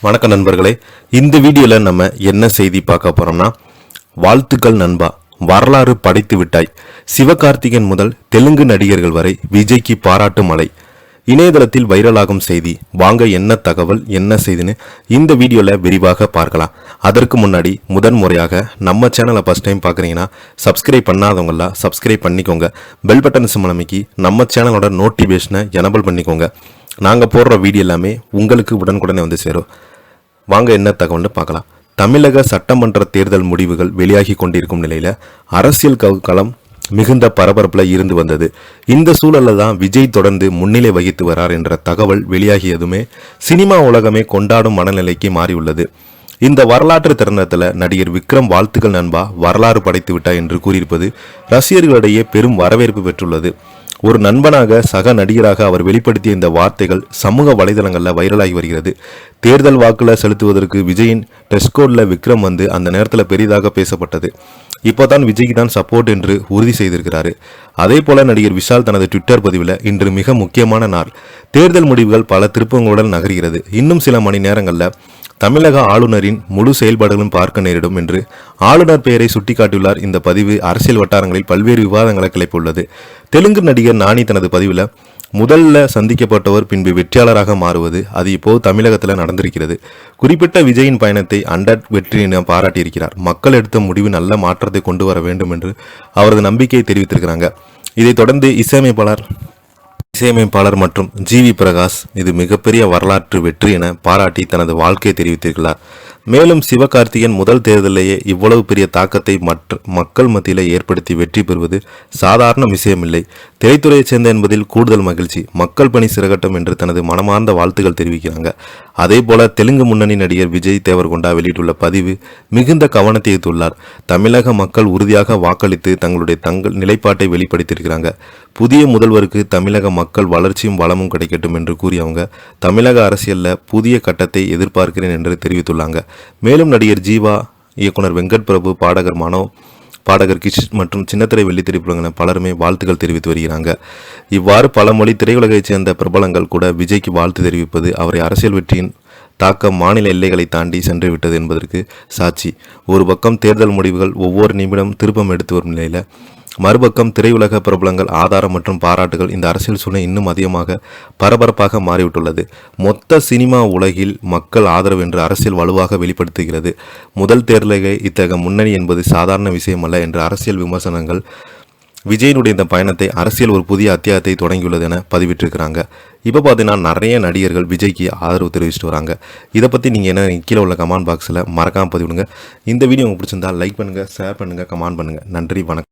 வணக்கம் நண்பர்களே, இந்த வீடியோவில் நம்ம என்ன செய்தி பார்க்க போறோம்னா, வாழ்த்துக்கள் நண்பா, வரலாறு படைத்து விட்டாய். சிவகார்த்திகேயன் முதல் தெலுங்கு நடிகர்கள் வரை விஜய்க்கு பாராட்டு மழை. இணையதளத்தில் வைரலாகும் செய்தி. வாங்க என்ன தகவல் என்ன செய்தின்னு இந்த வீடியோவில் விரிவாக பார்க்கலாம். அதற்கு முன்னாடி முதன்முறையாக நம்ம சேனலை ஃபர்ஸ்ட் டைம் பார்க்குறீங்கன்னா சப்ஸ்கிரைப் பண்ணாதவங்களாம் சப்ஸ்கிரைப் பண்ணிக்கோங்க. பெல் பட்டன் சிம்பல் அமைக்கி நம்ம சேனலோட நோட்டிஃபிகேஷனை எனபிள் பண்ணிக்கோங்க. நாங்கள் போடுற வீடியோ எல்லாமே உங்களுக்கு உடனுக்குடனே வந்து சேரும். வாங்க என்ன தகவல்னு பார்க்கலாம். தமிழக சட்டமன்ற தேர்தல் முடிவுகள் வெளியாகி கொண்டிருக்கும் நிலையில் அரசியல் களம் மிகுந்த பரபரப்பில் இருந்து வந்தது. இந்த சூழலில் தான் விஜய் தொடர்ந்து முன்னிலை வகித்து வரார் என்ற தகவல் வெளியாகியதுமே சினிமா உலகமே கொண்டாடும் மனநிலைக்கு மாறியுள்ளது. இந்த வரலாற்று தருணத்தில் நடிகர் விக்ரம் வாழ்த்துக்கள் நண்பா, வரலாறு படைத்து விட்டார் என்று கூறியிருப்பது ரசிகர்களிடையே பெரும் வரவேற்பு பெற்றுள்ளது. ஒரு நண்பனாக சக நடிகராக அவர் வெளிப்படுத்திய இந்த வார்த்தைகள் சமூக வலைதளங்களில் வைரலாகி வருகிறது. தேர்தல் வாக்குல செலுத்துவதற்கு விஜயின் டெஸ்கோடில் விக்ரம் வந்து அந்த நேரத்தில் பெரிதாக பேசப்பட்டது. இப்போதான் விஜய்க்கு தான் சப்போர்ட் என்று உறுதி செய்திருக்கிறாரு. அதே போல நடிகர் விஷால் தனது ட்விட்டர் பதிவில் இன்று மிக முக்கியமான நாள், தேர்தல் முடிவுகள் பல திருப்பங்களுடன் நகர்கிறது. இன்னும் சில மணி நேரங்களில் தமிழக ஆளுநரின் முழு செயல்பாடுகளும் பார்க்க நேரிடும் என்று ஆளுநர் பெயரை சுட்டிக்காட்டியுள்ளார். இந்த பதிவு அரசியல் வட்டாரங்களில் பல்வேறு விவாதங்களை கிளப்பியுள்ளது. தெலுங்கு நடிகர் நானி தனது பதிவில் முதல்ல சந்திக்கப்பட்டவர் பின்பு வெற்றியாளராக மாறுவது அது இப்போது தமிழகத்தில் நடந்திருக்கிறது. குறிப்பிட்ட விஜயின் பயணத்தை அண்டர் வெற்றி என பாராட்டியிருக்கிறார். மக்கள் எடுத்த முடிவு நல்ல மாற்றத்தை கொண்டு வர வேண்டும் என்று அவரது நம்பிக்கையை தெரிவித்திருக்கிறாங்க. இதைத் தொடர்ந்து இசையமைப்பாளர் மற்றும் ஜிவி பிரகாஷ் இது மிகப்பெரிய வரலாற்று வெற்றி என பாராட்டி தனது வாழ்க்கையை தெரிவித்திருக்கிறார். மேலும் சிவகார்த்திகேயன் முதல் தேர்தலிலேயே இவ்வளவு பெரிய தாக்கத்தை மக்கள் மத்தியிலே ஏற்படுத்தி வெற்றி பெறுவது சாதாரண விஷயமில்லை. திரைத்துறையைச் சேர்ந்த என்பதில் கூடுதல் மகிழ்ச்சி. மக்கள் பணி சிறகட்டும் என்று தனது மனமார்ந்த வாழ்த்துக்கள் தெரிவிக்கிறாங்க. அதே போல தெலுங்கு முன்னணி நடிகர் விஜய் தேவர்கொண்டா வெளியிட்டுள்ள பதிவு மிகுந்த கவனத்தை ஈர்த்துள்ளார். தமிழக மக்கள் உறுதியாக வாக்களித்து தங்கள் நிலைப்பாட்டை வெளிப்படுத்தியிருக்கிறாங்க. புதிய முதல்வருக்கு தமிழக மக்கள் வளர்ச்சியும் வளமும் கிடைக்கட்டும் என்று கூறியவங்க தமிழக அரசியலில் புதிய கட்டத்தை எதிர்பார்க்கிறேன் என்று தெரிவித்துள்ளாங்க. மேலும் நடிகர் ஜீவா, இயக்குனர் வெங்கட் பிரபு, பாடகர் மனோ, பாடகர் கிஷ் மற்றும் சின்னத்திரை வெள்ளித்திரைப்படம் என பலருமே வாழ்த்துக்கள் தெரிவித்து வருகிறாங்க. இவ்வாறு பல மொழி திரையுலகைச் சேர்ந்த பிரபலங்கள் கூட விஜய்க்கு வாழ்த்து தெரிவிப்பது அவரை அரசியல் வெற்றியின் தாக்கம் மாநில எல்லைகளை தாண்டி சென்று விட்டது என்பதற்கு சாட்சி. ஒரு பக்கம் தேர்தல் முடிவுகள் ஒவ்வொரு நிமிடம் திருப்பம் எடுத்து வரும் நிலையில், மறுபக்கம் திரையுலக பிரபலங்கள் ஆதாரம் மற்றும் பாராட்டுகள் இந்த அரசியல் சூழ்நிலை இன்னும் அதிகமாக பரபரப்பாக மாறிவிட்டுள்ளது. மொத்த சினிமா உலகில் மக்கள் ஆதரவு என்று அரசியல் வலுவாக வெளிப்படுத்துகிறது. முதல் தேர்தலை இத்தகைய முன்னணி என்பது சாதாரண விஷயம் அல்ல என்ற அரசியல் விமர்சனங்கள் விஜயனுடைய இந்த பயணத்தை அரசியல் ஒரு புதிய அத்தியாயத்தை தொடங்கியுள்ளது என பதிவிட்டிருக்கிறாங்க. இப்போ பார்த்தீங்கன்னா நிறைய நடிகர்கள் விஜய்க்கு ஆதரவு தெரிவிச்சுட்டு வராங்க. இதை பற்றி நீங்கள் என்ன கீழே உள்ள கமெண்ட் பாக்ஸில் மறக்காமல் பதிவிடுங்க. இந்த வீடியோ உங்களுக்கு பிடிச்சிருந்தால் லைக் பண்ணுங்கள், ஷேர் பண்ணுங்கள், கமெண்ட் பண்ணுங்கள். நன்றி, வணக்கம்.